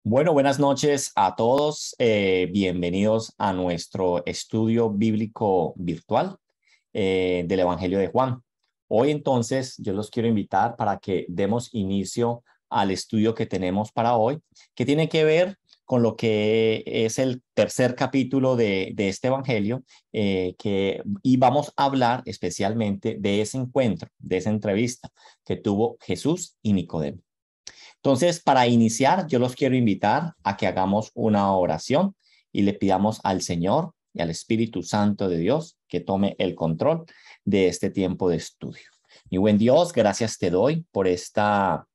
Bueno, buenas noches a todos. Bienvenidos a nuestro estudio bíblico virtual del Evangelio de Juan. Hoy entonces yo los quiero invitar para que demos inicio al estudio que tenemos para hoy, que tiene que ver con lo que es el tercer capítulo de este Evangelio, y vamos a hablar especialmente de ese encuentro, de esa entrevista que tuvo Jesús y Nicodemo. Entonces, para iniciar, yo los quiero invitar a que hagamos una oración y le pidamos al Señor y al Espíritu Santo de Dios que tome el control de este tiempo de estudio. Mi buen Dios, gracias te doy por esta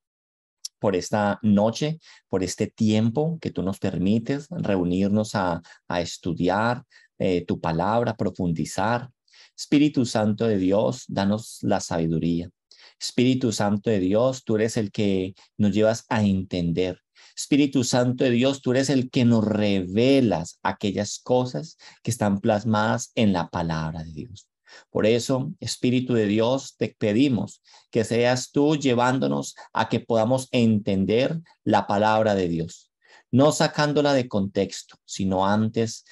noche, por este tiempo que tú nos permites reunirnos a estudiar tu palabra, profundizar. Espíritu Santo de Dios, danos la sabiduría. Espíritu Santo de Dios, tú eres el que nos llevas a entender. Espíritu Santo de Dios, tú eres el que nos revelas aquellas cosas que están plasmadas en la palabra de Dios. Por eso, Espíritu de Dios, te pedimos que seas tú llevándonos a que podamos entender la palabra de Dios, no sacándola de contexto, sino antes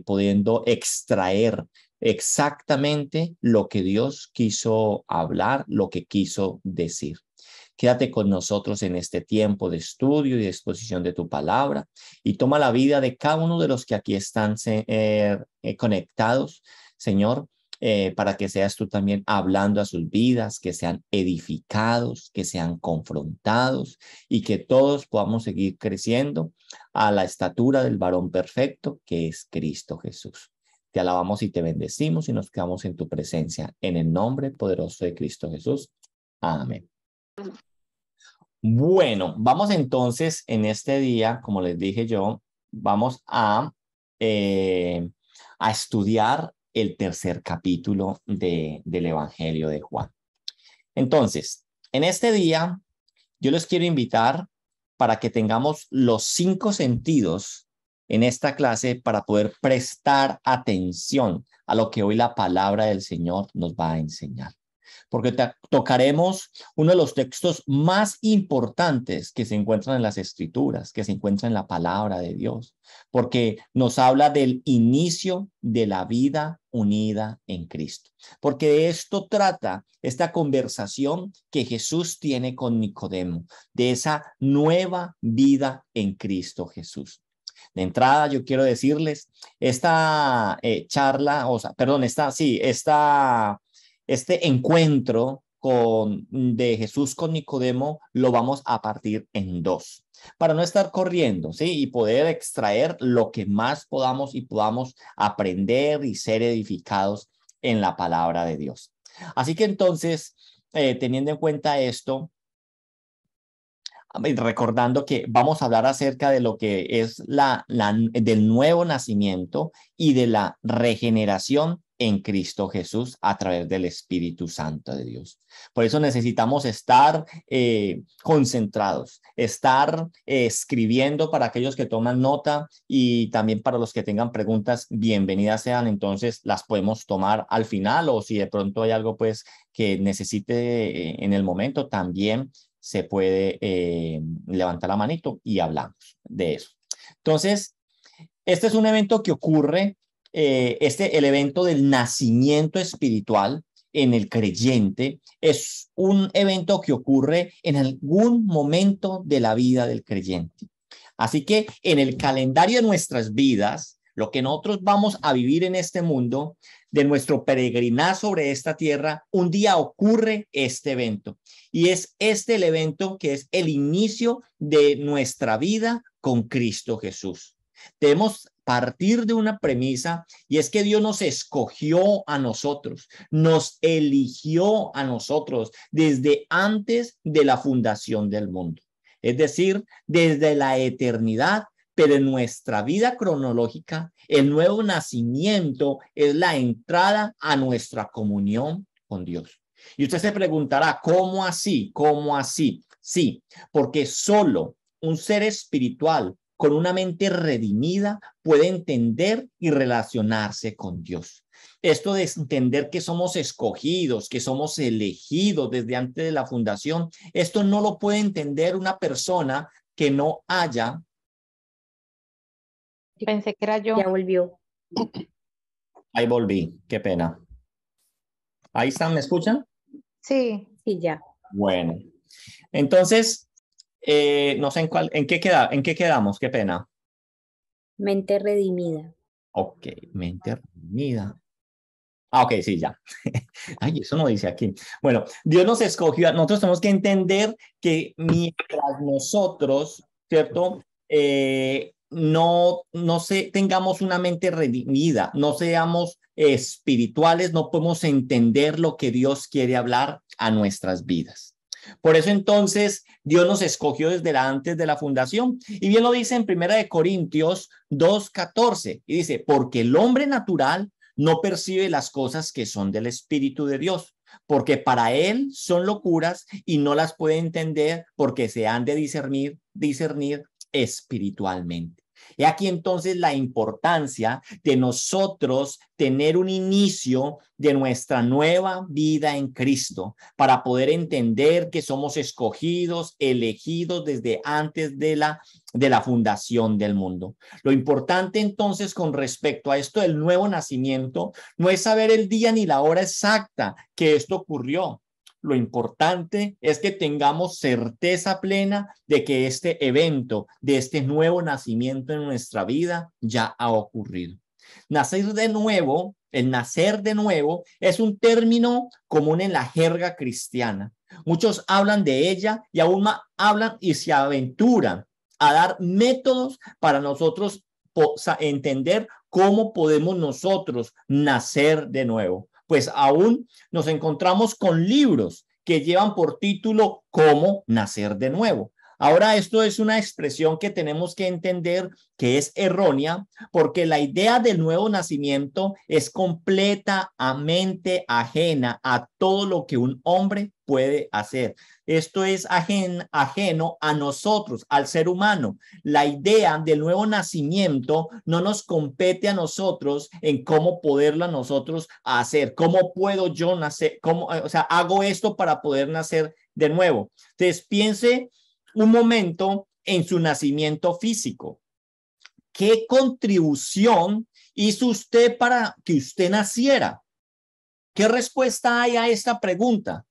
pudiendo extraer exactamente lo que Dios quiso hablar, lo que quiso decir. Quédate con nosotros en este tiempo de estudio y de exposición de tu palabra y toma la vida de cada uno de los que aquí están conectados, Señor, para que seas tú también hablando a sus vidas, que sean edificados, que sean confrontados y que todos podamos seguir creciendo a la estatura del varón perfecto que es Cristo Jesús. Te alabamos y te bendecimos y nos quedamos en tu presencia. En el nombre poderoso de Cristo Jesús. Amén. Bueno, vamos entonces en este día, como les dije yo, vamos a estudiar el tercer capítulo del Evangelio de Juan. Entonces, en este día, yo les quiero invitar para que tengamos los 5 sentidos en esta clase para poder prestar atención a lo que hoy la palabra del Señor nos va a enseñar. Porque tocaremos uno de los textos más importantes que se encuentran en las Escrituras, que se encuentra en la palabra de Dios, porque nos habla del inicio de la vida unida en Cristo. Porque de esto trata esta conversación que Jesús tiene con Nicodemo, de esa nueva vida en Cristo Jesús. De entrada, yo quiero decirles, esta este encuentro de Jesús con Nicodemo lo vamos a partir en 2, para no estar corriendo, ¿sí? Y poder extraer lo que más podamos y podamos aprender y ser edificados en la palabra de Dios. Así que entonces, teniendo en cuenta esto, recordando que vamos a hablar acerca de lo que es del nuevo nacimiento y de la regeneración en Cristo Jesús a través del Espíritu Santo de Dios. Por eso necesitamos estar concentrados, estar escribiendo para aquellos que toman nota y también para los que tengan preguntas, bienvenidas sean. Entonces las podemos tomar al final, o si de pronto hay algo pues que necesite en el momento, también se puede levantar la manito y hablamos de eso. Entonces, este es un evento que ocurre, el evento del nacimiento espiritual en el creyente, es un evento que ocurre en algún momento de la vida del creyente. Así que en el calendario de nuestras vidas, lo que nosotros vamos a vivir en este mundo, de nuestro peregrinar sobre esta tierra, un día ocurre este evento. Y es el evento que es el inicio de nuestra vida con Cristo Jesús. Debemos partir de una premisa, y es que Dios nos escogió a nosotros, nos eligió a nosotros desde antes de la fundación del mundo. Es decir, desde la eternidad. Pero en nuestra vida cronológica, el nuevo nacimiento es la entrada a nuestra comunión con Dios. Y usted se preguntará, ¿cómo así? ¿Cómo así? Sí, porque solo un ser espiritual con una mente redimida puede entender y relacionarse con Dios. Esto de entender que somos escogidos, que somos elegidos desde antes de la fundación, esto no lo puede entender una persona que no haya Pensé que era yo. Ya volvió. Ahí volví, qué pena. Ahí están, ¿me escuchan? Sí. Sí, ya. Bueno, entonces, no sé en qué quedamos, qué pena. Mente redimida. Ok, mente reunida. Ah, ok, sí, ya. Ay, eso no dice aquí. Bueno, Dios nos escogió, nosotros tenemos que entender que mientras nosotros, ¿cierto? No tengamos una mente redimida, no seamos espirituales, no podemos entender lo que Dios quiere hablar a nuestras vidas. Por eso entonces Dios nos escogió desde antes de la fundación. Y bien lo dice en 1 Corintios 2:14 y dice, porque el hombre natural no percibe las cosas que son del Espíritu de Dios, porque para él son locuras y no las puede entender porque se han de discernir espiritualmente. Y aquí entonces la importancia de nosotros tener un inicio de nuestra nueva vida en Cristo para poder entender que somos escogidos, elegidos desde antes de la fundación del mundo. Lo importante entonces con respecto a esto del nuevo nacimiento no es saber el día ni la hora exacta que esto ocurrió. Lo importante es que tengamos certeza plena de que este evento, de este nuevo nacimiento en nuestra vida ya ha ocurrido. Nacer de nuevo, el nacer de nuevo es un término común en la jerga cristiana. Muchos hablan de ella y aún más hablan y se aventuran a dar métodos para nosotros entender cómo podemos nosotros nacer de nuevo. Pues aún nos encontramos con libros que llevan por título Cómo nacer de nuevo. Ahora, esto es una expresión que tenemos que entender que es errónea, porque la idea del nuevo nacimiento es completamente ajena a todo lo que un hombre puede hacer. Esto es ajeno a nosotros, al ser humano. La idea del nuevo nacimiento no nos compete a nosotros en cómo poderlo a nosotros hacer. ¿Cómo puedo yo nacer? O sea, hago esto para poder nacer de nuevo. Entonces, piense un momento en su nacimiento físico. ¿Qué contribución hizo usted para que usted naciera? ¿Qué respuesta hay a esta pregunta?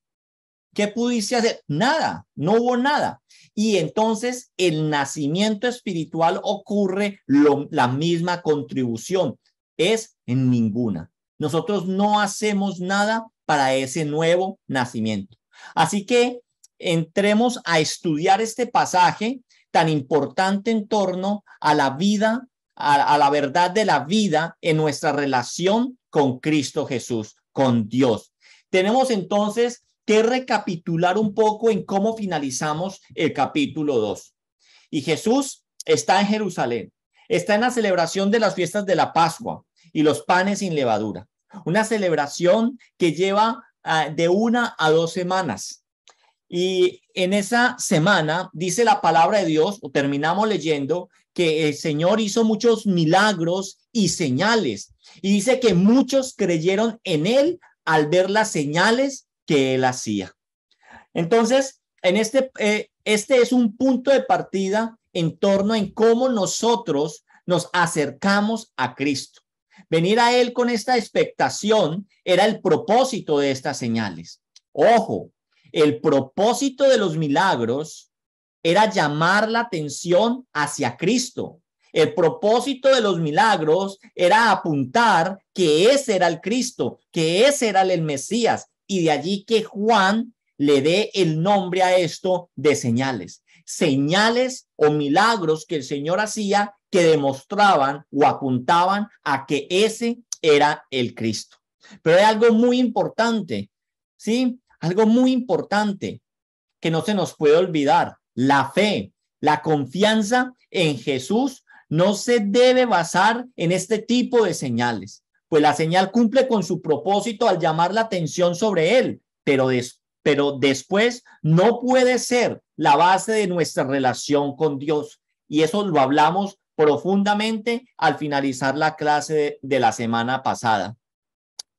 ¿Qué pudiste hacer? Nada, no hubo nada. Y entonces el nacimiento espiritual ocurre la misma contribución. Es en ninguna. Nosotros no hacemos nada para ese nuevo nacimiento. Así que entremos a estudiar este pasaje tan importante en torno a la vida, a la verdad de la vida en nuestra relación con Cristo Jesús, con Dios. Tenemos entonces que recapitular un poco en cómo finalizamos el capítulo 2. Y Jesús está en Jerusalén, está en la celebración de las fiestas de la Pascua y los panes sin levadura, una celebración que lleva de 1 a 2 semanas. Y en esa semana dice la palabra de Dios, o terminamos leyendo, que el Señor hizo muchos milagros y señales. Y dice que muchos creyeron en él al ver las señales que él hacía. Entonces, este es un punto de partida en torno en cómo nosotros nos acercamos a Cristo. Venir a él con esta expectación era el propósito de estas señales. Ojo, el propósito de los milagros era llamar la atención hacia Cristo. El propósito de los milagros era apuntar que ese era el Cristo, que ese era el Mesías, y de allí que Juan le dé el nombre a esto de señales. Señales o milagros que el Señor hacía que demostraban o apuntaban a que ese era el Cristo. Pero hay algo muy importante, ¿sí? Algo muy importante que no se nos puede olvidar. La fe, la confianza en Jesús no se debe basar en este tipo de señales, pues la señal cumple con su propósito al llamar la atención sobre él, pero después no puede ser la base de nuestra relación con Dios. Y eso lo hablamos profundamente al finalizar la clase de la semana pasada.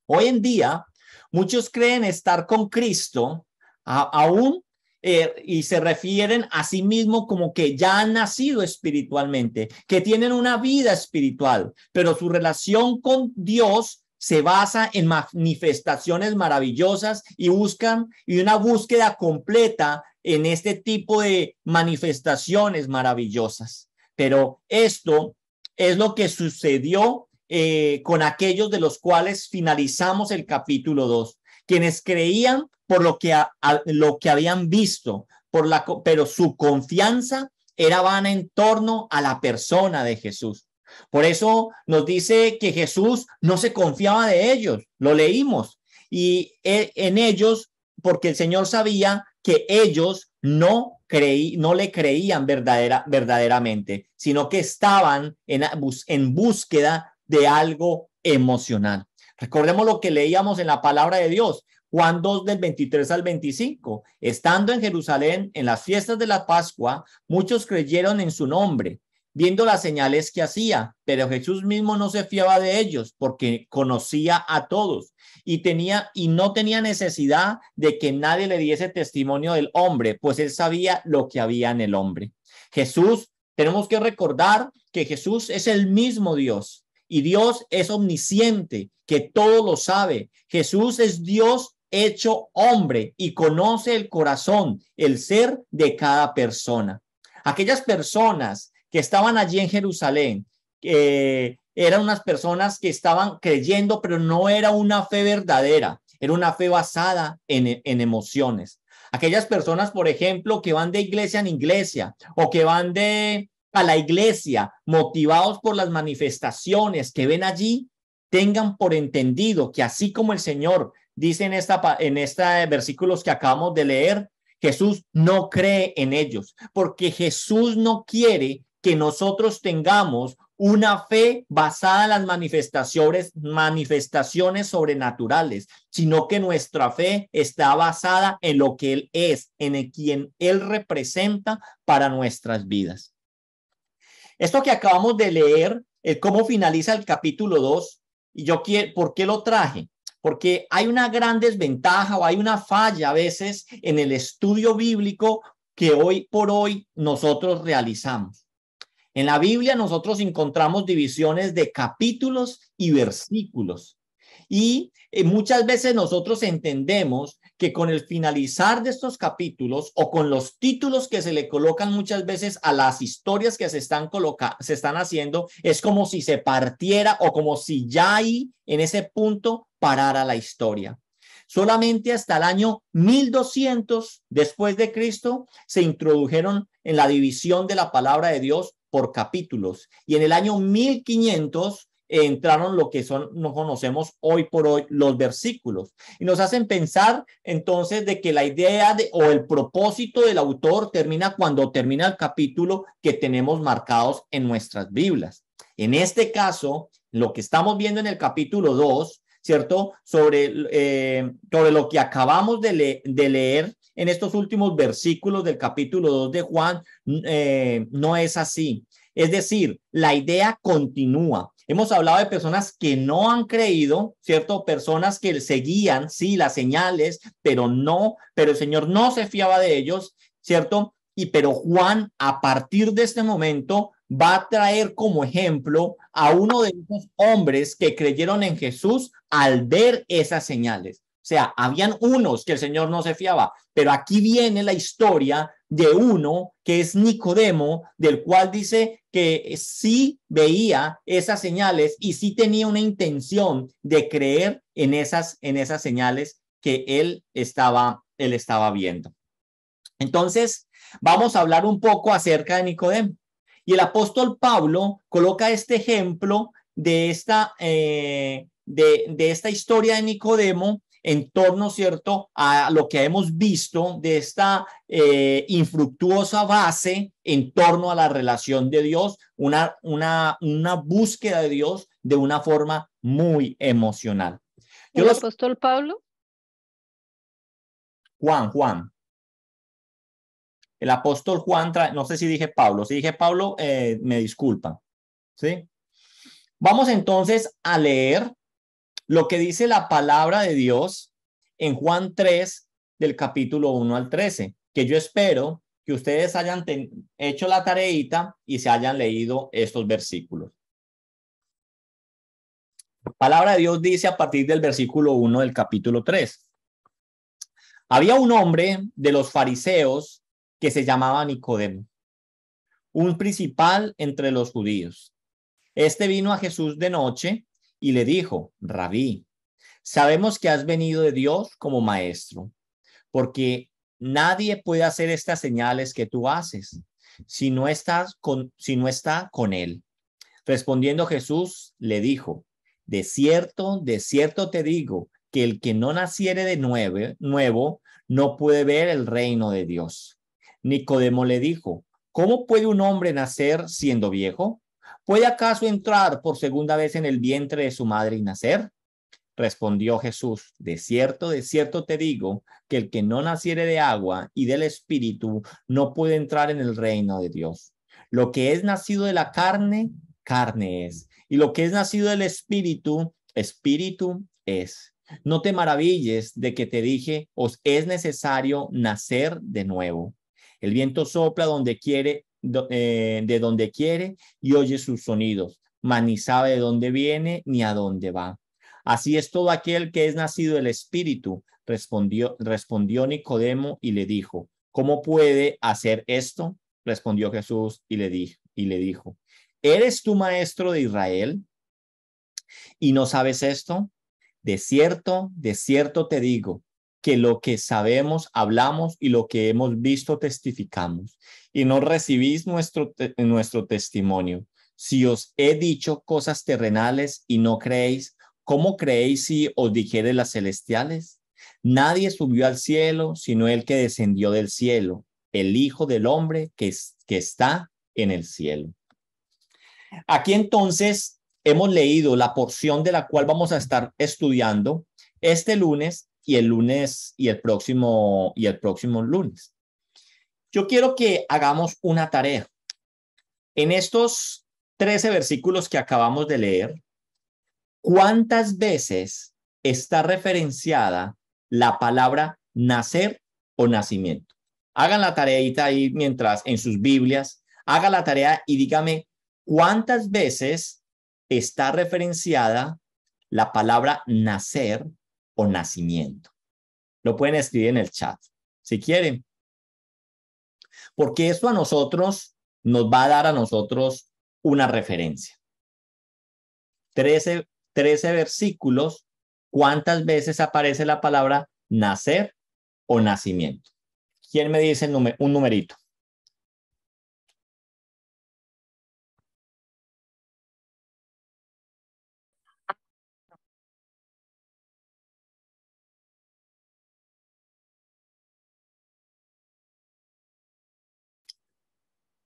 Hoy en día, muchos creen estar con Cristo aún y se refieren a sí mismos como que ya han nacido espiritualmente, que tienen una vida espiritual, pero su relación con Dios se basa en manifestaciones maravillosas y una búsqueda completa en este tipo de manifestaciones maravillosas. Pero esto es lo que sucedió con aquellos de los cuales finalizamos el capítulo 2, quienes creían por lo que habían visto, pero su confianza era vana en torno a la persona de Jesús. Por eso nos dice que Jesús no se confiaba de ellos, lo leímos, y en ellos, porque el Señor sabía que ellos no le creían verdaderamente, sino que estaban en búsqueda de algo emocional. Recordemos lo que leíamos en la palabra de Dios, Juan 2 del 23 al 25. Estando en Jerusalén en las fiestas de la Pascua, muchos creyeron en su nombre, viendo las señales que hacía, pero Jesús mismo no se fiaba de ellos porque conocía a todos y no tenía necesidad de que nadie le diese testimonio del hombre, pues él sabía lo que había en el hombre. Jesús, tenemos que recordar que Jesús es el mismo Dios y Dios es omnisciente, que todo lo sabe. Jesús es Dios hecho hombre y conoce el corazón, el ser de cada persona. Aquellas personas que estaban allí en Jerusalén, eran unas personas que estaban creyendo, pero no era una fe verdadera, era una fe basada en emociones. Aquellas personas, por ejemplo, que van de iglesia en iglesia o que van a la iglesia motivados por las manifestaciones que ven allí, tengan por entendido que así como el Señor dice en esta versículos que acabamos de leer, Jesús no cree en ellos, porque Jesús no quiere que nosotros tengamos una fe basada en las manifestaciones sobrenaturales, sino que nuestra fe está basada en lo que Él es, en quien Él representa para nuestras vidas. Esto que acabamos de leer, cómo finaliza el capítulo 2, y ¿por qué lo traje? Porque hay una gran desventaja o hay una falla a veces en el estudio bíblico que hoy por hoy nosotros realizamos. En la Biblia nosotros encontramos divisiones de capítulos y versículos. Y muchas veces nosotros entendemos que con el finalizar de estos capítulos o con los títulos que se le colocan muchas veces a las historias que se están haciendo, es como si se partiera o como si ya ahí en ese punto parara la historia. Solamente hasta el año 1200 después de Cristo se introdujeron en la división de la palabra de Dios por capítulos, y en el año 1500 entraron lo que no conocemos hoy por hoy los versículos, y nos hacen pensar entonces de que la idea o el propósito del autor termina cuando termina el capítulo que tenemos marcados en nuestras Biblias. En este caso, lo que estamos viendo en el capítulo 2, ¿cierto? Sobre lo que acabamos de leer en estos últimos versículos del capítulo 2 de Juan, no es así. Es decir, la idea continúa. Hemos hablado de personas que no han creído, ¿cierto? Personas que seguían, sí, las señales, pero el Señor no se fiaba de ellos, ¿cierto? Pero Juan, a partir de este momento, va a traer como ejemplo a uno de esos hombres que creyeron en Jesús al ver esas señales. O sea, habían unos que el Señor no se fiaba, pero aquí viene la historia de uno que es Nicodemo, del cual dice que sí veía esas señales y sí tenía una intención de creer en esas señales que él estaba viendo. Entonces, vamos a hablar un poco acerca de Nicodemo. Y el apóstol Pablo coloca este ejemplo de esta historia de Nicodemo en torno, ¿cierto?, a lo que hemos visto de esta infructuosa base en torno a la relación de Dios, una búsqueda de Dios de una forma muy emocional. ¿El apóstol Pablo? Juan. El apóstol Juan, no sé si dije Pablo. Si dije Pablo, me disculpan. ¿Sí? Vamos entonces a leer lo que dice la palabra de Dios en Juan 3, del capítulo 1 al 13. que yo espero que ustedes hayan hecho la tareita y se hayan leído estos versículos. La palabra de Dios dice a partir del versículo 1 del capítulo 3. Había un hombre de los fariseos que se llamaba Nicodemo, un principal entre los judíos. Este vino a Jesús de noche y le dijo: Rabí, sabemos que has venido de Dios como maestro, porque nadie puede hacer estas señales que tú haces si no está con él. Respondiendo Jesús le dijo: de cierto te digo que el que no naciere de nuevo no puede ver el reino de Dios. Nicodemo le dijo: ¿cómo puede un hombre nacer siendo viejo? ¿Puede acaso entrar por segunda vez en el vientre de su madre y nacer? Respondió Jesús: de cierto te digo que el que no naciere de agua y del Espíritu no puede entrar en el reino de Dios. Lo que es nacido de la carne, carne es, y lo que es nacido del Espíritu, Espíritu es. No te maravilles de que te dije: os es necesario nacer de nuevo. El viento sopla donde quiere, de donde quiere y oye sus sonidos, mas ni sabe de dónde viene ni a dónde va. Así es todo aquel que es nacido del Espíritu. Respondió Nicodemo y le dijo: ¿cómo puede hacer esto? Respondió Jesús y le dijo: ¿eres tú maestro de Israel y no sabes esto? De cierto te digo que lo que sabemos hablamos y lo que hemos visto testificamos, y no recibís nuestro testimonio. Si os he dicho cosas terrenales y no creéis, ¿cómo creéis si os dijere las celestiales? Nadie subió al cielo sino el que descendió del cielo, el Hijo del Hombre que está en el cielo. Aquí entonces hemos leído la porción de la cual vamos a estar estudiando este lunes y el próximo lunes. Yo quiero que hagamos una tarea. En estos 13 versículos que acabamos de leer, ¿cuántas veces está referenciada la palabra nacer o nacimiento? Hagan la tareita ahí mientras en sus Biblias, hagan la tarea y dígame cuántas veces está referenciada la palabra nacer o nacimiento. Lo pueden escribir en el chat si quieren, porque eso a nosotros nos va a dar a nosotros una referencia. 13 versículos, ¿cuántas veces aparece la palabra nacer o nacimiento? ¿Quién me dice un numerito?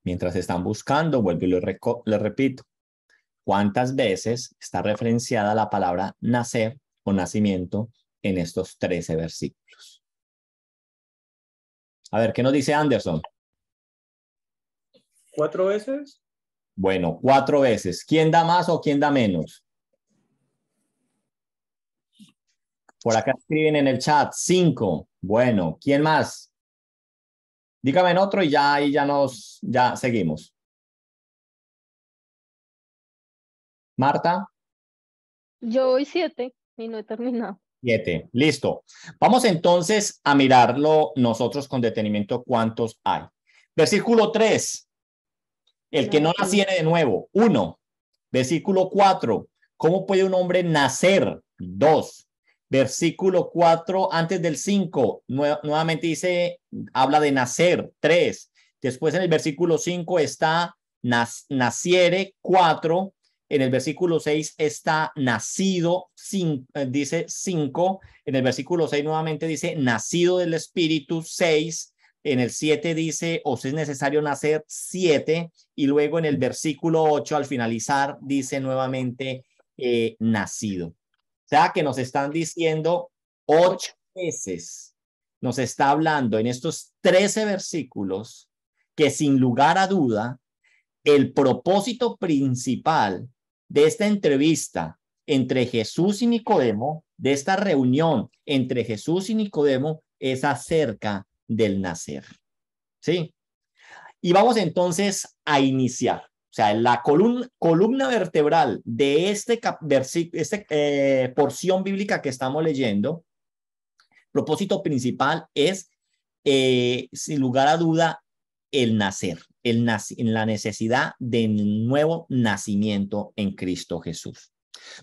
Mientras están buscando, vuelvo y le repito. ¿Cuántas veces está referenciada la palabra nacer o nacimiento en estos 13 versículos? A ver, ¿qué nos dice Anderson? 4 veces. Bueno, 4 veces. ¿Quién da más o quién da menos? Por acá escriben en el chat 5. Bueno, ¿quién más? Dígame en otro y ya seguimos. Marta. Yo voy 7 y no he terminado. 7. Listo. Vamos entonces a mirarlo nosotros con detenimiento cuántos hay. Versículo 3. El que no naciere de nuevo. 1. Versículo 4. ¿Cómo puede un hombre nacer? 2. Versículo 4 antes del 5. Nuevamente habla de nacer. 3. Después en el versículo 5 está naciere. 4. En el versículo 6 está nacido, dice 5. En el versículo 6 nuevamente dice nacido del Espíritu, 6. En el 7 dice os es necesario nacer, 7. Y luego en el versículo 8 al finalizar dice nuevamente nacido. O sea que nos están diciendo 8 veces. Nos está hablando en estos 13 versículos que sin lugar a duda el propósito principal de esta entrevista entre Jesús y Nicodemo, de esta reunión entre Jesús y Nicodemo, es acerca del nacer. ¿sí? Y vamos entonces a iniciar. O sea, la columna vertebral de porción bíblica que estamos leyendo, propósito principal es, sin lugar a duda, el nacer, en la necesidad de nuevo nacimiento en Cristo Jesús.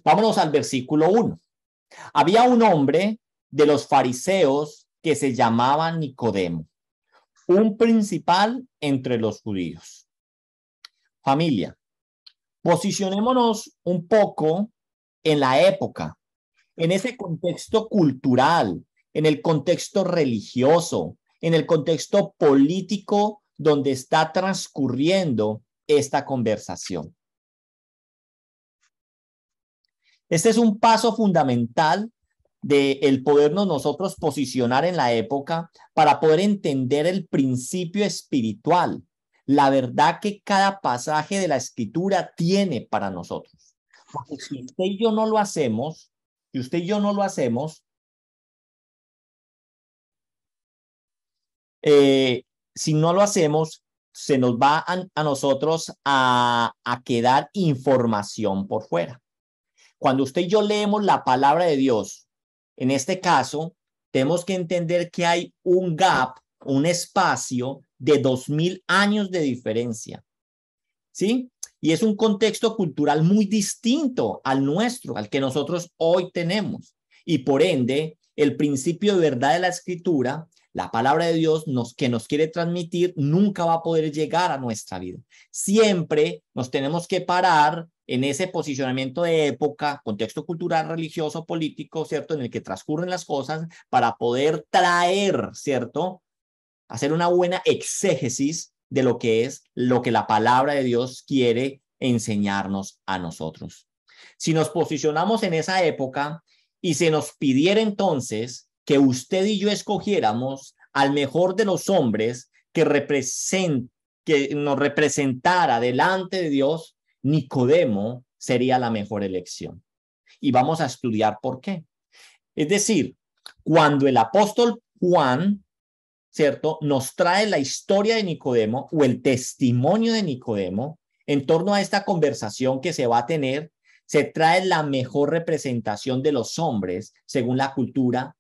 Vámonos al versículo 1. Había un hombre de los fariseos que se llamaba Nicodemo, un principal entre los judíos. Familia, posicionémonos un poco en la época, en ese contexto cultural, en el contexto religioso, en el contexto político donde está transcurriendo esta conversación. Este es un paso fundamental de el podernos nosotros posicionar en la época para poder entender el principio espiritual, la verdad que cada pasaje de la Escritura tiene para nosotros. Porque si usted y yo no lo hacemos, si no lo hacemos, se nos va a nosotros a quedar información por fuera. Cuando usted y yo leemos la palabra de Dios, en este caso, tenemos que entender que hay un gap, un espacio de 2000 años de diferencia, ¿sí? Y es un contexto cultural muy distinto al nuestro, al que nosotros hoy tenemos. Y por ende, el principio de verdad de la Escritura, la palabra de Dios que nos quiere transmitir, nunca va a poder llegar a nuestra vida. Siempre nos tenemos que parar en ese posicionamiento de época, contexto cultural, religioso, político, ¿cierto? En el que transcurren las cosas para poder traer, ¿cierto? Hacer una buena exégesis de lo que la palabra de Dios quiere enseñarnos a nosotros. Si nos posicionamos en esa época y se nos pidiera entonces que usted y yo escogiéramos al mejor de los hombres que nos representara delante de Dios, Nicodemo sería la mejor elección. Y vamos a estudiar por qué. Es decir, cuando el apóstol Juan, ¿cierto?, nos trae la historia de Nicodemo o el testimonio de Nicodemo en torno a esta conversación que se va a tener, se trae la mejor representación de los hombres según la cultura,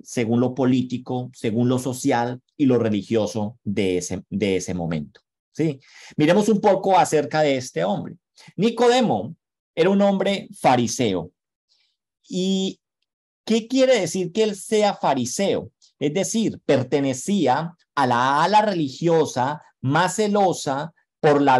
según lo político, según lo social y lo religioso de ese momento. ¿Sí? Miremos un poco acerca de este hombre. Nicodemo era un hombre fariseo. ¿Y qué quiere decir que él sea fariseo? Es decir, pertenecía a la ala religiosa más celosa por la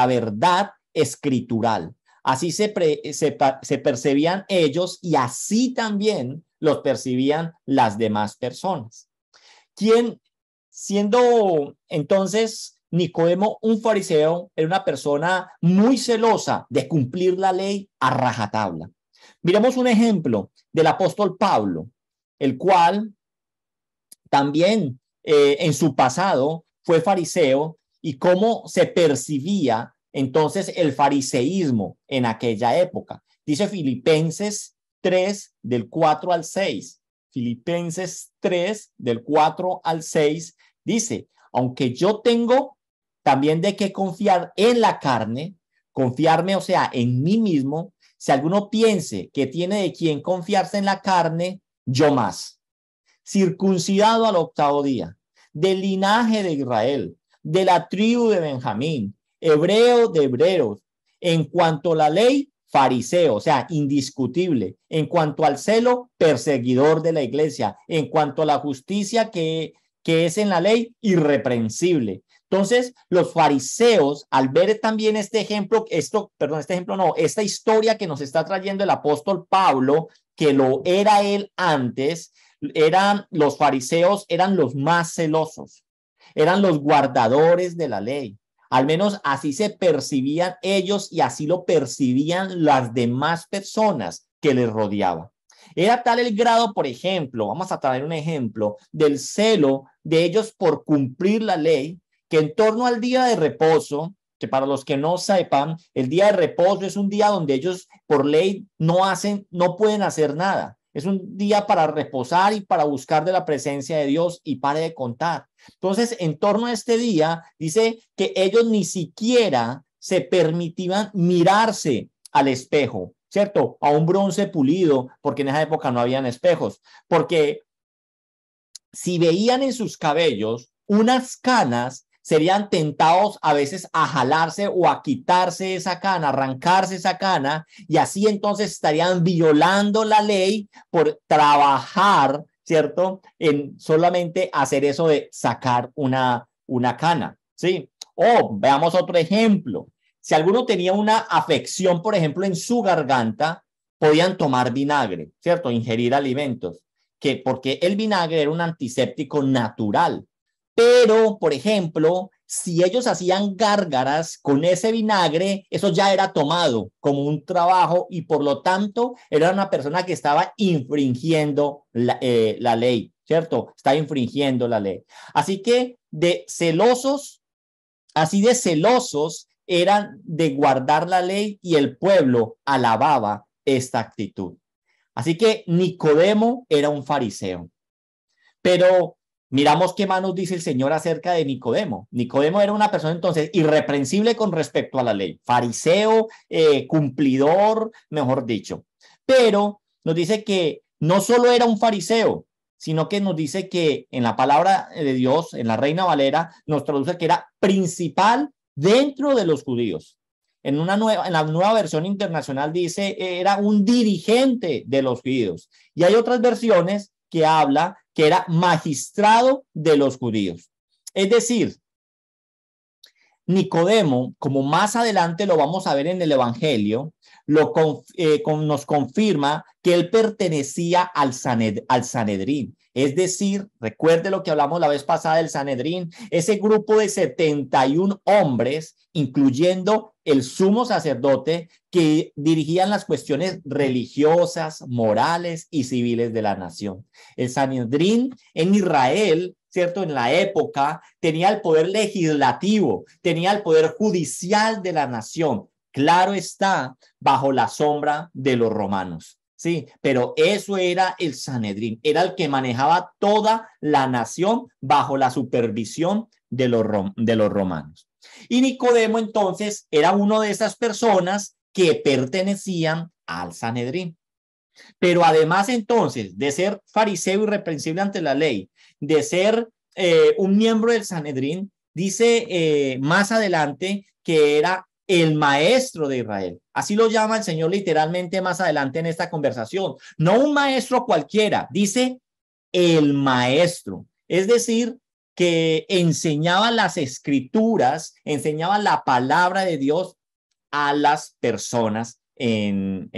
verdad escritural. Así se percibían ellos y así también los percibían las demás personas. Siendo entonces Nicodemo un fariseo, era una persona muy celosa de cumplir la ley a rajatabla. Miremos un ejemplo del apóstol Pablo, el cual también en su pasado fue fariseo y cómo se percibía entonces el fariseísmo en aquella época. Dice Filipenses 3 del 4 al 6. Filipenses 3 del 4 al 6 dice, aunque yo tengo también de qué confiar en la carne, confiarme, o sea, en mí mismo, si alguno piense que tiene de quién confiarse en la carne, yo más. Circuncidado al 8º día, del linaje de Israel, de la tribu de Benjamín, hebreo de hebreos, en cuanto a la ley, fariseo, o sea, indiscutible, en cuanto al celo, perseguidor de la iglesia, en cuanto a la justicia que es en la ley, irreprensible. Entonces, los fariseos, al ver también esta historia que nos está trayendo el apóstol Pablo, que lo era él antes, los fariseos eran los más celosos, eran los guardadores de la ley. Al menos así se percibían ellos y así lo percibían las demás personas que les rodeaban. Era tal el grado, por ejemplo, vamos a traer un ejemplo del celo de ellos por cumplir la ley, que en torno al día de reposo, que para los que no sepan, el día de reposo es un día donde ellos por ley no pueden hacer nada. Es un día para reposar y para buscar de la presencia de Dios y pare de contar. Entonces, en torno a este día, dice que ellos ni siquiera se permitían mirarse al espejo, ¿cierto? A un bronce pulido, porque en esa época no habían espejos, porque si veían en sus cabellos unas canas, serían tentados a veces a jalarse o a quitarse esa cana, arrancarse esa cana, y así entonces estarían violando la ley por trabajar, ¿cierto? En solamente hacer eso de sacar una cana, ¿sí? O veamos otro ejemplo. Si alguno tenía una afección, por ejemplo, en su garganta, podían tomar vinagre, ¿cierto? Ingerir alimentos, porque el vinagre era un antiséptico natural. Pero, por ejemplo, si ellos hacían gárgaras con ese vinagre, eso ya era tomado como un trabajo y por lo tanto era una persona que estaba infringiendo la ley, ¿cierto? Está infringiendo la ley. Así que así de celosos eran de guardar la ley y el pueblo alababa esta actitud. Así que Nicodemo era un fariseo. Pero miramos qué más nos dice el Señor acerca de Nicodemo. Nicodemo era una persona entonces irreprensible con respecto a la ley, fariseo, cumplidor, mejor dicho. Pero nos dice que no solo era un fariseo, sino que nos dice que en la palabra de Dios, en la Reina Valera, nos traduce que era principal dentro de los judíos. En la nueva versión internacional dice era un dirigente de los judíos. Y hay otras versiones que habla que era magistrado de los judíos. Es decir, Nicodemo, como más adelante lo vamos a ver en el Evangelio, nos confirma que él pertenecía al Sanedrín. Es decir, recuerde lo que hablamos la vez pasada del Sanedrín, ese grupo de 71 hombres, incluyendo el sumo sacerdote, que dirigían las cuestiones religiosas, morales y civiles de la nación. El Sanedrín en Israel, ¿cierto? En la época tenía el poder legislativo, tenía el poder judicial de la nación. Claro está, bajo la sombra de los romanos. Sí, pero eso era el Sanedrín, era el que manejaba toda la nación bajo la supervisión de los romanos. Y Nicodemo entonces era uno de esas personas que pertenecían al Sanedrín. Pero además entonces de ser fariseo irreprensible ante la ley, de ser un miembro del Sanedrín, dice más adelante que era el maestro de Israel. Así lo llama el Señor literalmente más adelante en esta conversación. No un maestro cualquiera, dice el maestro. Es decir, que enseñaba las escrituras, enseñaba la palabra de Dios a las personas en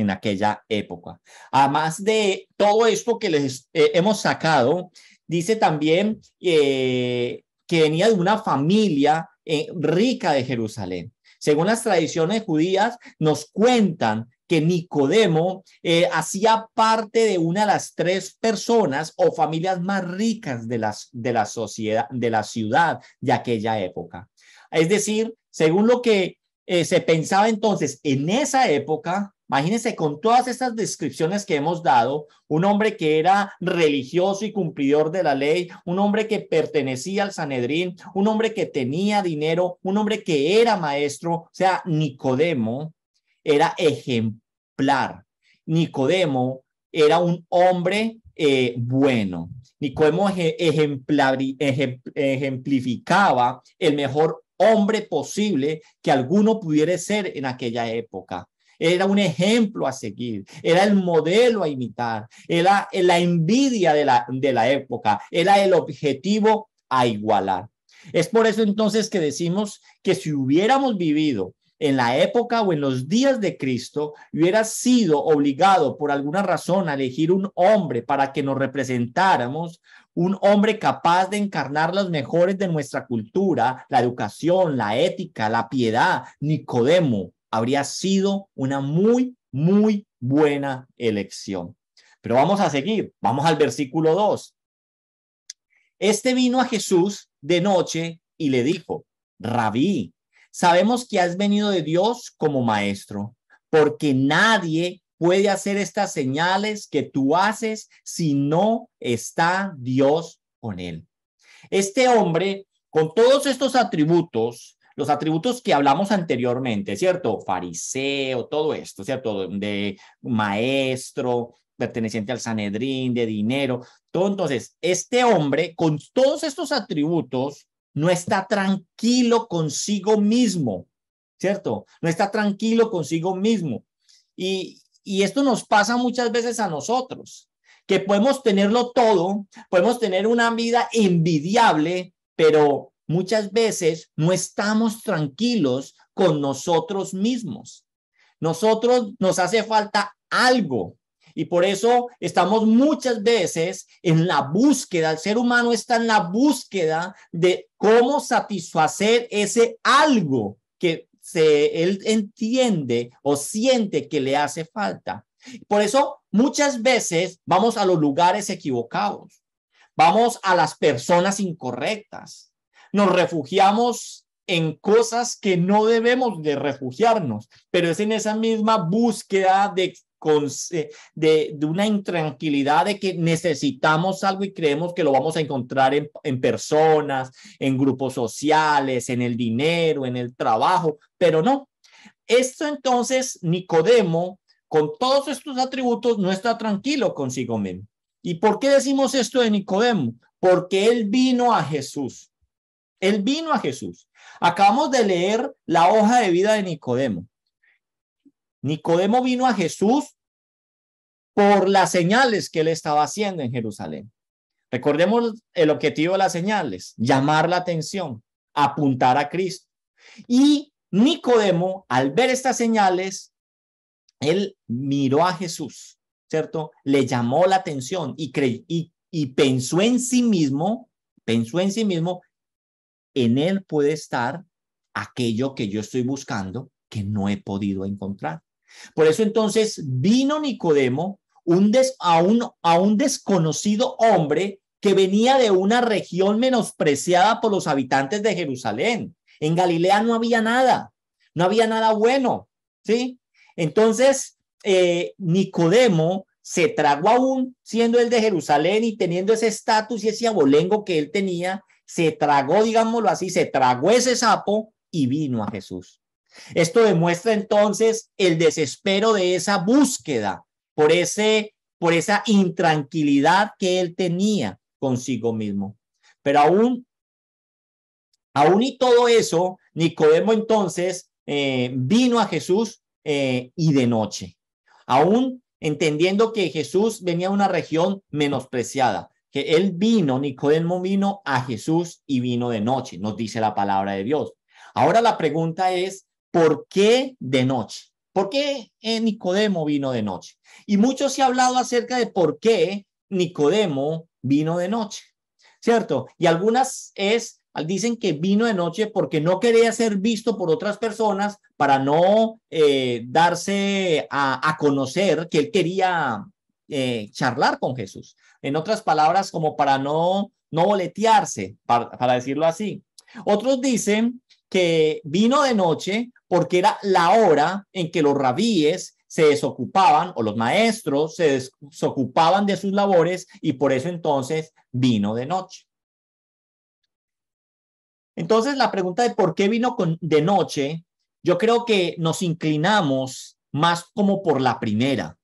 aquella época. Además de todo esto que les hemos sacado, dice también que venía de una familia rica de Jerusalén. Según las tradiciones judías, nos cuentan que Nicodemo hacía parte de una de las 3 personas o familias más ricas de la sociedad, de la ciudad de aquella época. Es decir, según lo que se pensaba entonces en esa época, imagínense con todas estas descripciones que hemos dado, un hombre que era religioso y cumplidor de la ley, un hombre que pertenecía al Sanedrín, un hombre que tenía dinero, un hombre que era maestro, o sea, Nicodemo era ejemplar. Nicodemo era un hombre bueno. Nicodemo ejemplificaba el mejor hombre posible que alguno pudiera ser en aquella época. Era un ejemplo a seguir, era el modelo a imitar, era la envidia de la época, era el objetivo a igualar. Es por eso entonces que decimos que si hubiéramos vivido en la época o en los días de Cristo, hubiera sido obligado por alguna razón a elegir un hombre para que nos representáramos, un hombre capaz de encarnar los mejores de nuestra cultura, la educación, la ética, la piedad, Nicodemo habría sido una muy, muy buena elección. Pero vamos a seguir, vamos al versículo 2. Este vino a Jesús de noche y le dijo: Rabí, sabemos que has venido de Dios como maestro, porque nadie puede hacer estas señales que tú haces si no está Dios con él. Este hombre, con todos estos atributos, los atributos que hablamos anteriormente, ¿cierto? Fariseo, todo esto, ¿cierto? De maestro, perteneciente al Sanedrín, de dinero, todo. Entonces, este hombre, con todos estos atributos, no está tranquilo consigo mismo, ¿cierto? No está tranquilo consigo mismo. Y esto nos pasa muchas veces a nosotros, que podemos tenerlo todo, podemos tener una vida envidiable, pero muchas veces no estamos tranquilos con nosotros mismos. Nosotros nos hace falta algo y por eso estamos muchas veces en la búsqueda, el ser humano está en la búsqueda de cómo satisfacer ese algo que él entiende o siente que le hace falta. Por eso muchas veces vamos a los lugares equivocados, vamos a las personas incorrectas, nos refugiamos en cosas que no debemos de refugiarnos, pero es en esa misma búsqueda de una intranquilidad de que necesitamos algo y creemos que lo vamos a encontrar en personas, en grupos sociales, en el dinero, en el trabajo, pero no. Esto entonces, Nicodemo, con todos estos atributos, no está tranquilo consigo mismo. ¿Y por qué decimos esto de Nicodemo? Porque él vino a Jesús. Él vino a Jesús. Acabamos de leer la hoja de vida de Nicodemo. Nicodemo vino a Jesús por las señales que él estaba haciendo en Jerusalén. Recordemos el objetivo de las señales: llamar la atención, apuntar a Cristo. Y Nicodemo, al ver estas señales, él miró a Jesús, ¿cierto? Le llamó la atención y pensó en sí mismo, en él puede estar aquello que yo estoy buscando que no he podido encontrar. Por eso entonces vino Nicodemo, a un desconocido hombre que venía de una región menospreciada por los habitantes de Jerusalén. En Galilea no había nada bueno, ¿sí? Entonces, Nicodemo se tragó, aún siendo él de Jerusalén y teniendo ese estatus y ese abolengo que él tenía, se tragó, digámoslo así, se tragó ese sapo y vino a Jesús. Esto demuestra entonces el desespero de esa búsqueda por esa intranquilidad que él tenía consigo mismo. Pero aún y todo eso, Nicodemo entonces vino a Jesús y de noche, aún entendiendo que Jesús venía a una región menospreciada, que Nicodemo vino a Jesús y vino de noche, nos dice la palabra de Dios. Ahora la pregunta es, ¿por qué de noche? ¿Por qué Nicodemo vino de noche? Y mucho se ha hablado acerca de por qué Nicodemo vino de noche, ¿cierto? Y algunas dicen que vino de noche porque no quería ser visto por otras personas para no darse a conocer que él quería charlar con Jesús. En otras palabras, como para no boletearse, para decirlo así. Otros dicen que vino de noche porque era la hora en que los rabíes se desocupaban, o los maestros se desocupaban de sus labores, y por eso entonces vino de noche. Entonces, la pregunta de por qué vino de noche, yo creo que nos inclinamos más como por la primera,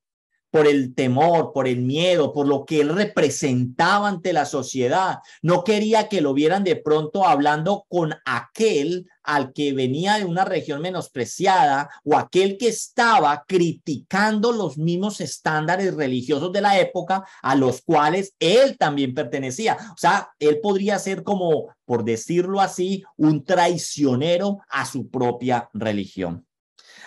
por el temor, por el miedo, por lo que él representaba ante la sociedad. No quería que lo vieran de pronto hablando con aquel al que venía de una región menospreciada o aquel que estaba criticando los mismos estándares religiosos de la época a los cuales él también pertenecía. O sea, él podría ser como, por decirlo así, un traicionero a su propia religión.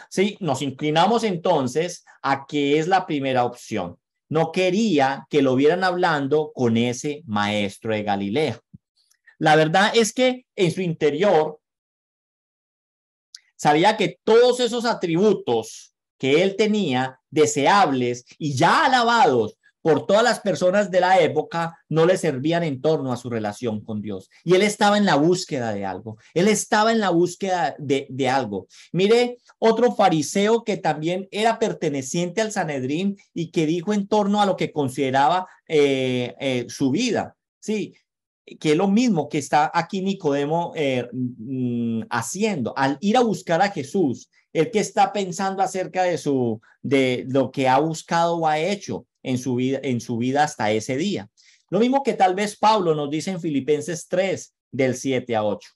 Sí, nos inclinamos entonces a que es la primera opción. No quería que lo vieran hablando con ese maestro de Galilea. La verdad es que en su interior sabía que todos esos atributos que él tenía, deseables y ya alabados por todas las personas de la época no le servían en torno a su relación con Dios. Y él estaba en la búsqueda de algo. Él estaba en la búsqueda de algo. Mire, otro fariseo que también era perteneciente al Sanedrín y que dijo en torno a lo que consideraba su vida. Sí, que es lo mismo que está aquí Nicodemo haciendo al ir a buscar a Jesús. El que está pensando acerca de lo que ha buscado o ha hecho en su vida hasta ese día. Lo mismo que tal vez Pablo nos dice en Filipenses 3, del 7 a 8,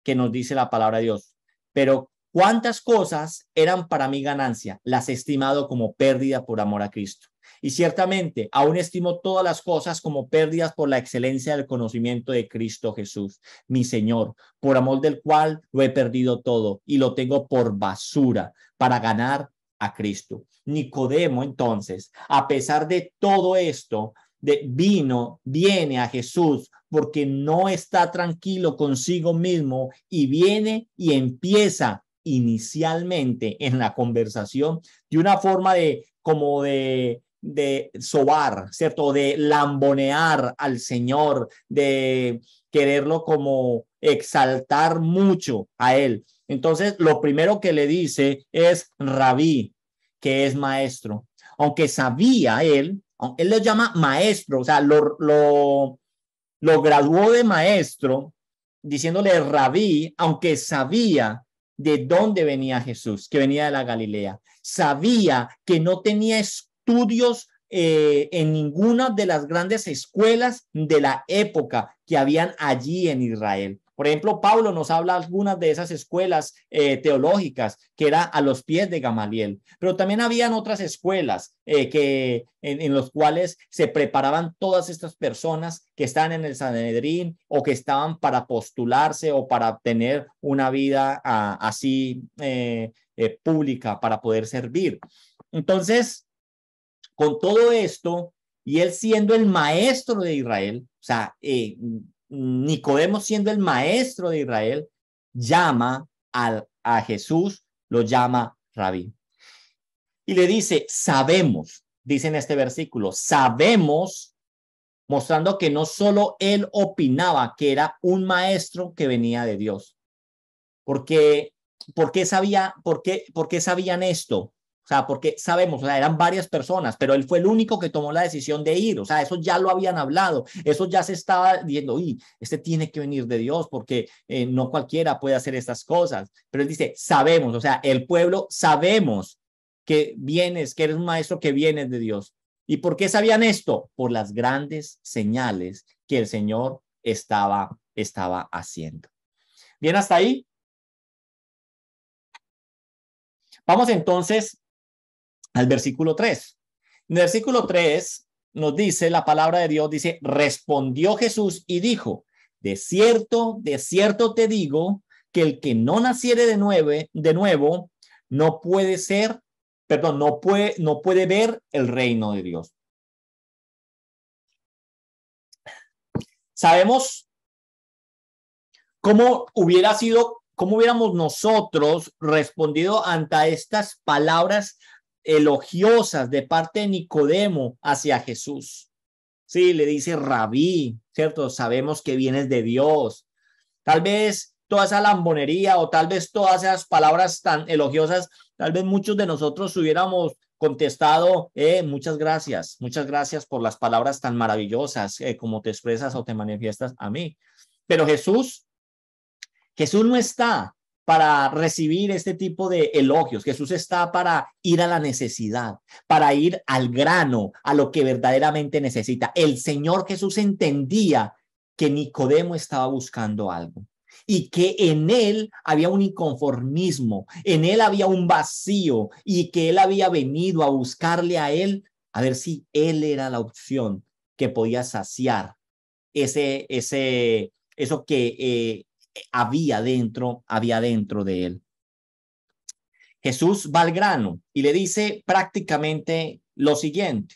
que nos dice la palabra de Dios. Pero cuántas cosas eran para mi ganancia, las he estimado como pérdida por amor a Cristo. Y ciertamente aún estimo todas las cosas como pérdidas por la excelencia del conocimiento de Cristo Jesús, mi Señor, por amor del cual lo he perdido todo y lo tengo por basura para ganar a Cristo. Nicodemo, entonces, a pesar de todo esto, viene a Jesús porque no está tranquilo consigo mismo y viene y empieza inicialmente en la conversación de una forma de sobar, ¿cierto? De lambonear al Señor, de quererlo como exaltar mucho a él. Entonces, lo primero que le dice es rabí, que es maestro. Aunque sabía él le llama maestro, o sea, lo graduó de maestro, diciéndole rabí, aunque sabía de dónde venía Jesús, que venía de la Galilea. Sabía que no tenía estudios en ninguna de las grandes escuelas de la época que habían allí en Israel. Por ejemplo, Pablo nos habla de algunas de esas escuelas teológicas que era a los pies de Gamaliel, pero también habían otras escuelas en los cuales se preparaban todas estas personas que están en el Sanedrín o que estaban para postularse o para tener una vida así pública para poder servir. Entonces, con todo esto, y él siendo el maestro de Israel, o sea, Nicodemo siendo el maestro de Israel, llama a Jesús, lo llama rabí. Y le dice, sabemos, dice en este versículo, sabemos, mostrando que no solo él opinaba que era un maestro que venía de Dios. ¿Por qué sabían esto? O sea, porque sabemos, o sea, eran varias personas, pero él fue el único que tomó la decisión de ir. O sea, eso ya lo habían hablado, eso ya se estaba diciendo, uy, este tiene que venir de Dios porque no cualquiera puede hacer estas cosas. Pero él dice, sabemos, o sea, el pueblo sabemos que eres un maestro que vienes de Dios. ¿Y por qué sabían esto? Por las grandes señales que el Señor estaba haciendo. ¿Bien hasta ahí? Vamos entonces al versículo 3. En el versículo 3 nos dice la palabra de Dios, dice, respondió Jesús y dijo, de cierto te digo que el que no naciere de nuevo no puede ver el reino de Dios. Sabemos cómo hubiéramos nosotros respondido ante estas palabras elogiosas de parte de Nicodemo hacia Jesús. Sí, le dice rabí, ¿cierto? Sabemos que vienes de Dios. Tal vez toda esa lambonería o tal vez todas esas palabras tan elogiosas, tal vez muchos de nosotros hubiéramos contestado, muchas gracias por las palabras tan maravillosas como te expresas o te manifiestas a mí. Pero Jesús no está para recibir este tipo de elogios. Jesús está para ir a la necesidad, para ir al grano, a lo que verdaderamente necesita. El Señor Jesús entendía que Nicodemo estaba buscando algo y que en él había un inconformismo, en él había un vacío y que él había venido a buscarle a él, a ver si él era la opción que podía saciar eso que había dentro de él. Jesús va al grano y le dice prácticamente lo siguiente.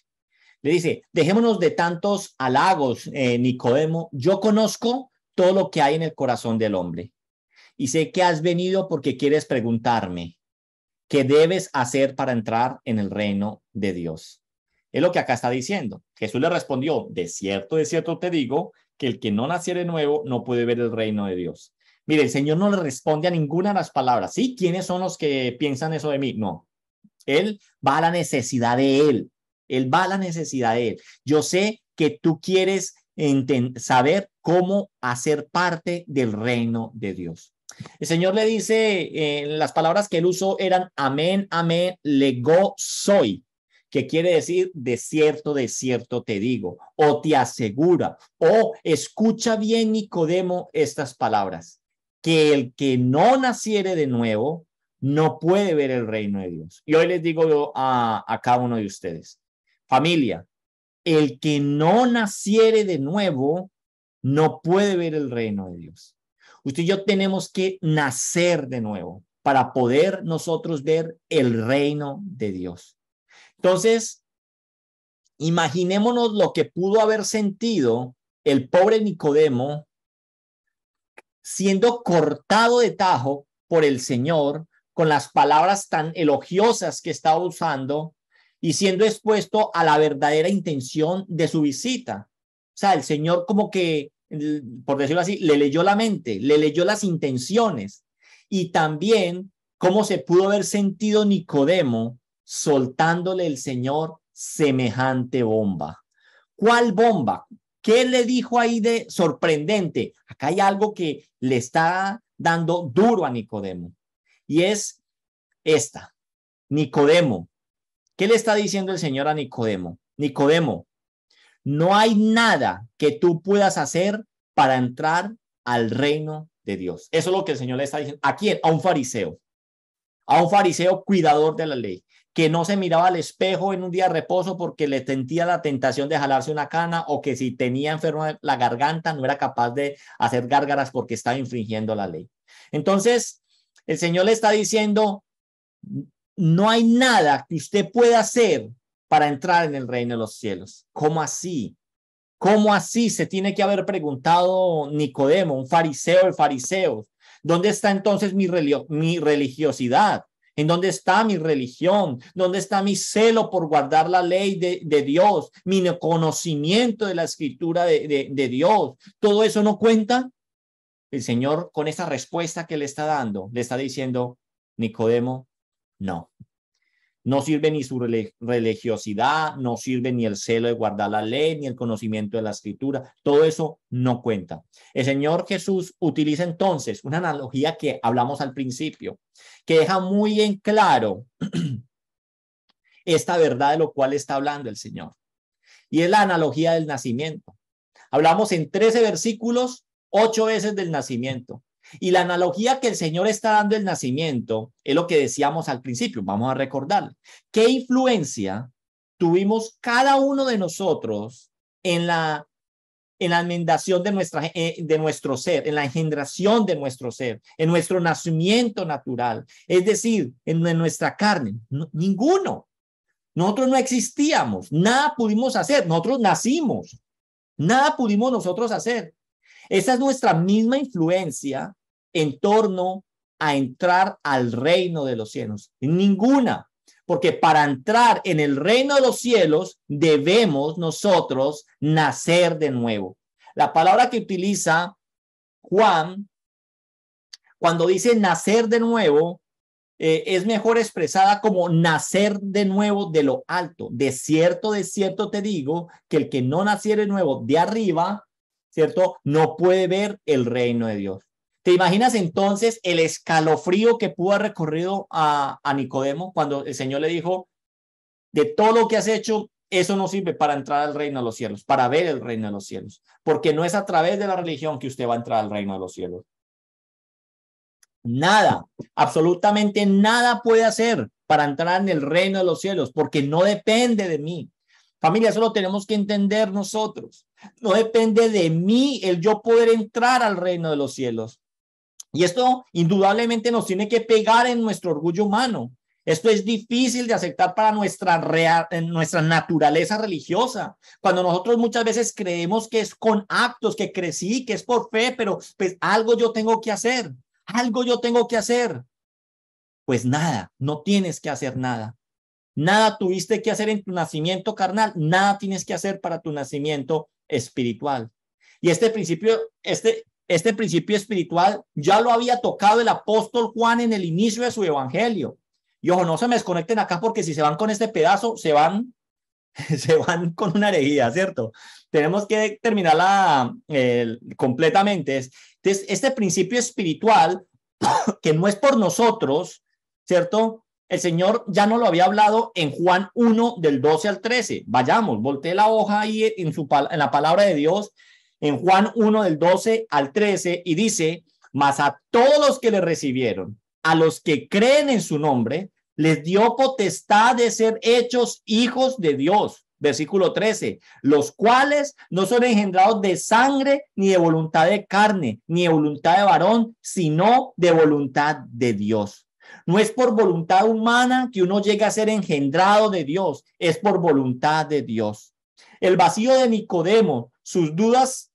Le dice, dejémonos de tantos halagos, Nicodemo. Yo conozco todo lo que hay en el corazón del hombre y sé que has venido porque quieres preguntarme qué debes hacer para entrar en el reino de Dios. Es lo que acá está diciendo. Jesús le respondió, de cierto te digo, que el que no naciere de nuevo no puede ver el reino de Dios. Mire, el Señor no le responde a ninguna de las palabras. ¿Sí? ¿Quiénes son los que piensan eso de mí? No. Él va a la necesidad de él. Él va a la necesidad de él. Yo sé que tú quieres saber cómo hacer parte del reino de Dios. El Señor le dice, las palabras que él usó eran amén, amén, lego soy, que quiere decir de cierto te digo, o te asegura, o escucha bien, Nicodemo, estas palabras, que el que no naciere de nuevo no puede ver el reino de Dios. Y hoy les digo yo a cada uno de ustedes, familia, el que no naciere de nuevo no puede ver el reino de Dios. Usted y yo tenemos que nacer de nuevo para poder nosotros ver el reino de Dios. Entonces, imaginémonos lo que pudo haber sentido el pobre Nicodemo siendo cortado de tajo por el Señor con las palabras tan elogiosas que estaba usando y siendo expuesto a la verdadera intención de su visita. O sea, el Señor como que, por decirlo así, le leyó la mente, le leyó las intenciones y también cómo se pudo haber sentido Nicodemo soltándole el Señor semejante bomba. ¿Cuál bomba? ¿Qué le dijo ahí de sorprendente? Acá hay algo que le está dando duro a Nicodemo y es esta. Nicodemo, ¿qué le está diciendo el Señor a Nicodemo? Nicodemo, no hay nada que tú puedas hacer para entrar al reino de Dios. Eso es lo que el Señor le está diciendo. ¿A quién? A un fariseo cuidador de la ley, que no se miraba al espejo en un día de reposo porque le sentía la tentación de jalarse una cana o que si tenía enferma la garganta no era capaz de hacer gárgaras porque estaba infringiendo la ley. Entonces, el Señor le está diciendo, no hay nada que usted pueda hacer para entrar en el reino de los cielos. ¿Cómo así? ¿Cómo así? Se tiene que haber preguntado Nicodemo, un fariseo de fariseos. ¿Dónde está entonces mi religiosidad? ¿En dónde está mi religión? ¿Dónde está mi celo por guardar la ley de Dios? Mi conocimiento de la escritura de Dios. ¿Todo eso no cuenta? El Señor, con esa respuesta que le está dando, le está diciendo, Nicodemo, no. No sirve ni su religiosidad, no sirve ni el celo de guardar la ley, ni el conocimiento de la escritura. Todo eso no cuenta. El Señor Jesús utiliza entonces una analogía que hablamos al principio, que deja muy en claro esta verdad de lo cual está hablando el Señor. Y es la analogía del nacimiento. Hablamos en 13 versículos, 8 veces del nacimiento. Y la analogía que el Señor está dando del nacimiento es lo que decíamos al principio. Vamos a recordar. ¿Qué influencia tuvimos cada uno de nosotros en la enmendación de nuestro ser, en la engendración de nuestro ser, en nuestro nacimiento natural? Es decir, en nuestra carne. No, ninguno. Nosotros no existíamos. Nada pudimos hacer. Nosotros nacimos. Nada pudimos nosotros hacer. Esa es nuestra misma influencia en torno a entrar al reino de los cielos. Ninguna, porque para entrar en el reino de los cielos debemos nosotros nacer de nuevo. La palabra que utiliza Juan cuando dice nacer de nuevo es mejor expresada como nacer de nuevo de lo alto. De cierto te digo que el que no naciere de nuevo de arriba, ¿cierto? No puede ver el reino de Dios. ¿Te imaginas entonces el escalofrío que pudo haber recorrido a Nicodemo cuando el Señor le dijo, de todo lo que has hecho, eso no sirve para entrar al reino de los cielos, para ver el reino de los cielos, porque no es a través de la religión que usted va a entrar al reino de los cielos. Nada, absolutamente nada puede hacer para entrar en el reino de los cielos, porque no depende de mí. Familia, eso lo tenemos que entender nosotros. No depende de mí el yo poder entrar al reino de los cielos. Y esto indudablemente nos tiene que pegar en nuestro orgullo humano. Esto es difícil de aceptar para nuestra naturaleza religiosa. Cuando nosotros muchas veces creemos que es con actos, que crecí, que es por fe, pero pues algo yo tengo que hacer. Algo yo tengo que hacer. Pues nada, no tienes que hacer nada. Nada tuviste que hacer en tu nacimiento carnal, nada tienes que hacer para tu nacimiento espiritual. Y este principio espiritual ya lo había tocado el apóstol Juan en el inicio de su evangelio. Y ojo, no se me desconecten acá porque si se van con este pedazo, se van con una herejía, ¿cierto? Tenemos que terminarla completamente. Entonces, este principio espiritual, que no es por nosotros, ¿cierto? El Señor ya no lo había hablado en Juan 1, del 12 al 13. Vayamos, voltee la hoja ahí en la palabra de Dios, en Juan 1, del 12 al 13, y dice, mas a todos los que le recibieron, a los que creen en su nombre, les dio potestad de ser hechos hijos de Dios. Versículo 13, los cuales no son engendrados de sangre, ni de voluntad de carne, ni de voluntad de varón, sino de voluntad de Dios. No es por voluntad humana que uno llega a ser engendrado de Dios, es por voluntad de Dios. El vacío de Nicodemo, sus dudas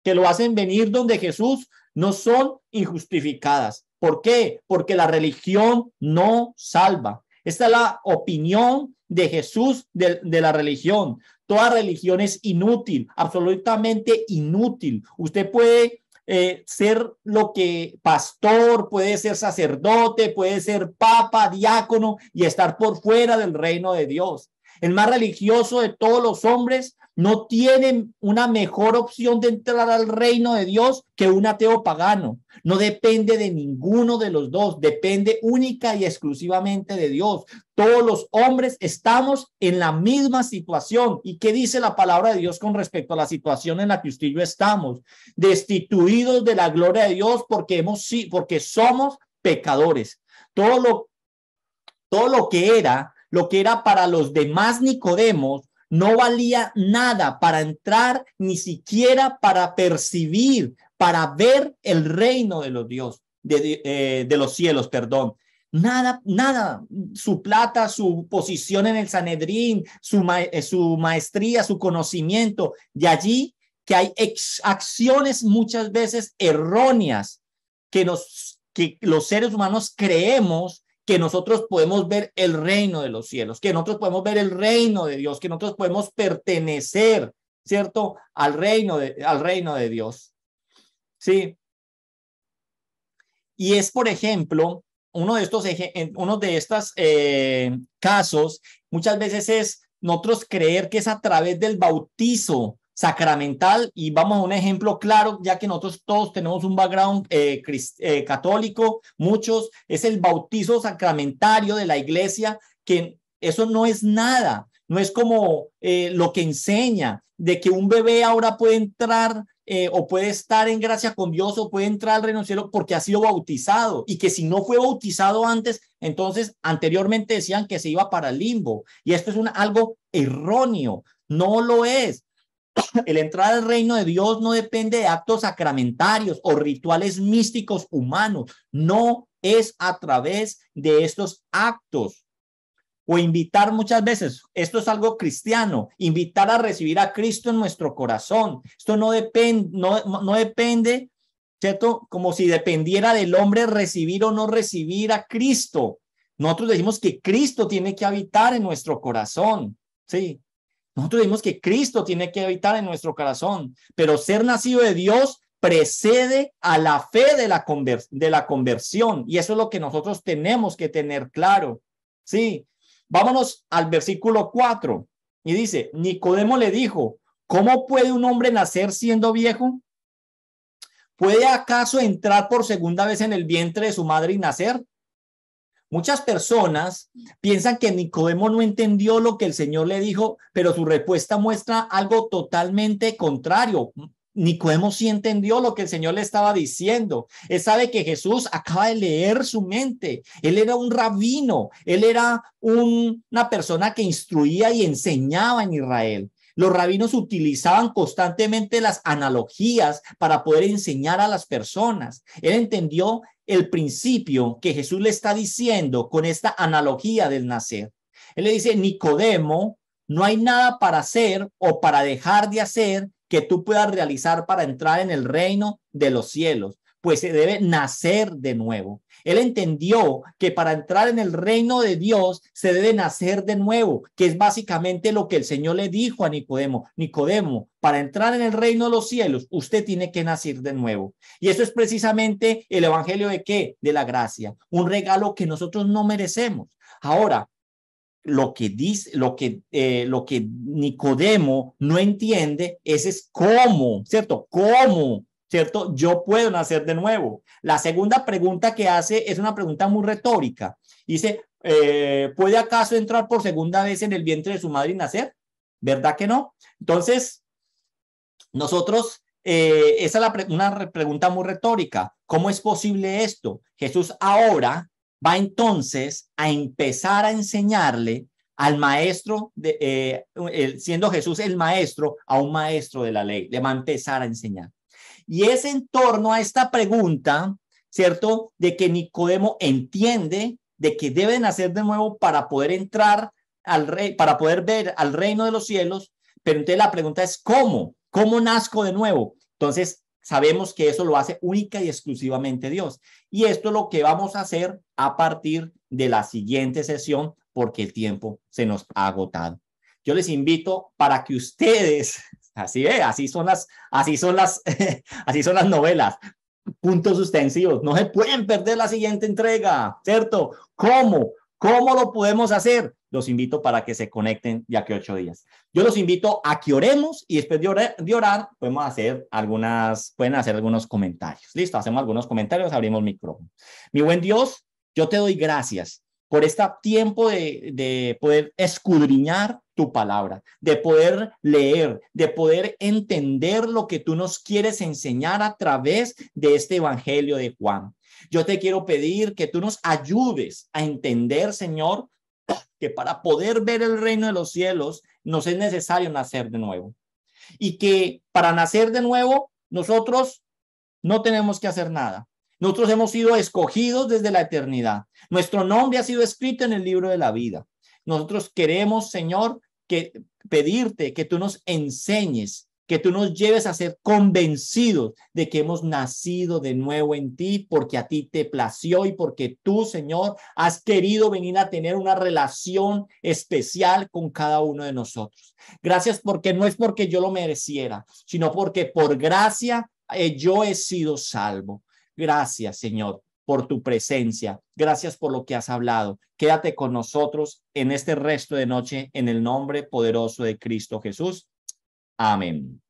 que lo hacen venir donde Jesús, no son injustificadas. ¿Por qué? Porque la religión no salva. Esta es la opinión de Jesús de la religión. Toda religión es inútil, absolutamente inútil. Usted puede ser lo que pastor, puede ser sacerdote, puede ser papa, diácono y estar por fuera del reino de Dios. El más religioso de todos los hombres no tiene una mejor opción de entrar al reino de Dios que un ateo pagano. No depende de ninguno de los dos, depende única y exclusivamente de Dios. Todos los hombres estamos en la misma situación. ¿Y qué dice la palabra de Dios con respecto a la situación en la que usted y yo estamos? Destituidos de la gloria de Dios porque somos pecadores. Todo lo que era para los demás Nicodemos no valía nada para entrar, ni siquiera para percibir, para ver el reino de los Dios, de los cielos, perdón. Nada, nada. Su plata, su posición en el Sanedrín, su maestría, su conocimiento. De allí que hay acciones muchas veces erróneas que los seres humanos creemos que nosotros podemos ver el reino de los cielos, que nosotros podemos ver el reino de Dios, que nosotros podemos pertenecer, ¿cierto? Al reino de Dios. Sí. Y es, por ejemplo, uno de estos casos, muchas veces es nosotros creer que es a través del bautizo sacramental, y vamos a un ejemplo claro, ya que nosotros todos tenemos un background católico, muchos, es el bautizo sacramentario de la iglesia, que eso no es nada, no es como lo que enseña, de que un bebé ahora puede entrar o puede estar en gracia con Dios o puede entrar al reino del cielo porque ha sido bautizado, y que si no fue bautizado antes, entonces anteriormente decían que se iba para el limbo, y esto es algo erróneo, no lo es. El entrar al reino de Dios no depende de actos sacramentarios o rituales místicos humanos. No es a través de estos actos. O invitar muchas veces, esto es algo cristiano, invitar a recibir a Cristo en nuestro corazón. Esto no depende, ¿cierto? Como si dependiera del hombre recibir o no recibir a Cristo. Nosotros decimos que Cristo tiene que habitar en nuestro corazón, ¿sí? Nosotros decimos que Cristo tiene que habitar en nuestro corazón, pero ser nacido de Dios precede a la fe de la conversión, y eso es lo que nosotros tenemos que tener claro. Sí, vámonos al versículo 4, y dice, Nicodemo le dijo, ¿cómo puede un hombre nacer siendo viejo? ¿Puede acaso entrar por segunda vez en el vientre de su madre y nacer? Muchas personas piensan que Nicodemo no entendió lo que el Señor le dijo, pero su respuesta muestra algo totalmente contrario. Nicodemo sí entendió lo que el Señor le estaba diciendo. Él sabe que Jesús acaba de leer su mente. Él era un rabino, él era una persona que instruía y enseñaba en Israel. Los rabinos utilizaban constantemente las analogías para poder enseñar a las personas. Él entendió el principio que Jesús le está diciendo con esta analogía del nacer. Él le dice, Nicodemo, no hay nada para hacer o para dejar de hacer que tú puedas realizar para entrar en el reino de los cielos. pues se debe nacer de nuevo. Él entendió que para entrar en el reino de Dios se debe nacer de nuevo, que es básicamente lo que el Señor le dijo a Nicodemo. Nicodemo, para entrar en el reino de los cielos, usted tiene que nacer de nuevo. Y eso es precisamente el evangelio de ¿qué? De la gracia, un regalo que nosotros no merecemos. Ahora, lo que dice, lo que Nicodemo no entiende es cómo, ¿cierto? ¿Cómo? ¿Cierto? Yo puedo nacer de nuevo. La segunda pregunta que hace es una pregunta muy retórica. Dice, ¿puede acaso entrar por segunda vez en el vientre de su madre y nacer? ¿Verdad que no? Entonces, nosotros, esa es una pregunta muy retórica. ¿Cómo es posible esto? Jesús ahora va entonces a empezar a enseñarle al maestro, siendo Jesús el maestro, a un maestro de la ley. Le va a empezar a enseñar. Y es en torno a esta pregunta, ¿cierto? De que Nicodemo entiende de que debe nacer de nuevo para poder entrar al rey, para poder ver al reino de los cielos. Pero entonces la pregunta es ¿cómo? ¿Cómo nazco de nuevo? Entonces sabemos que eso lo hace única y exclusivamente Dios. Y esto es lo que vamos a hacer a partir de la siguiente sesión porque el tiempo se nos ha agotado. Yo les invito para que ustedes, así son las así son las novelas, puntos suspensivos, no se pueden perder la siguiente entrega, ¿cierto? ¿Cómo lo podemos hacer? Los invito para que se conecten de aquí a 8 días. Yo los invito a que oremos y después de orar pueden hacer algunos comentarios. Listo, hacemos algunos comentarios, abrimos micrófono. Mi buen Dios, yo te doy gracias por este tiempo de poder escudriñar tu palabra, de poder leer, de poder entender lo que tú nos quieres enseñar a través de este evangelio de Juan. Yo te quiero pedir que tú nos ayudes a entender, Señor, que para poder ver el reino de los cielos nos es necesario nacer de nuevo. Y que para nacer de nuevo nosotros no tenemos que hacer nada. Nosotros hemos sido escogidos desde la eternidad. Nuestro nombre ha sido escrito en el libro de la vida. Nosotros queremos, Señor, pedirte que tú nos enseñes, que tú nos lleves a ser convencidos de que hemos nacido de nuevo en ti, porque a ti te plació y porque tú, Señor, has querido venir a tener una relación especial con cada uno de nosotros. Gracias porque no es porque yo lo mereciera, sino porque por gracia yo he sido salvo. Gracias, Señor, por tu presencia. Gracias por lo que has hablado. Quédate con nosotros en este resto de noche en el nombre poderoso de Cristo Jesús. Amén.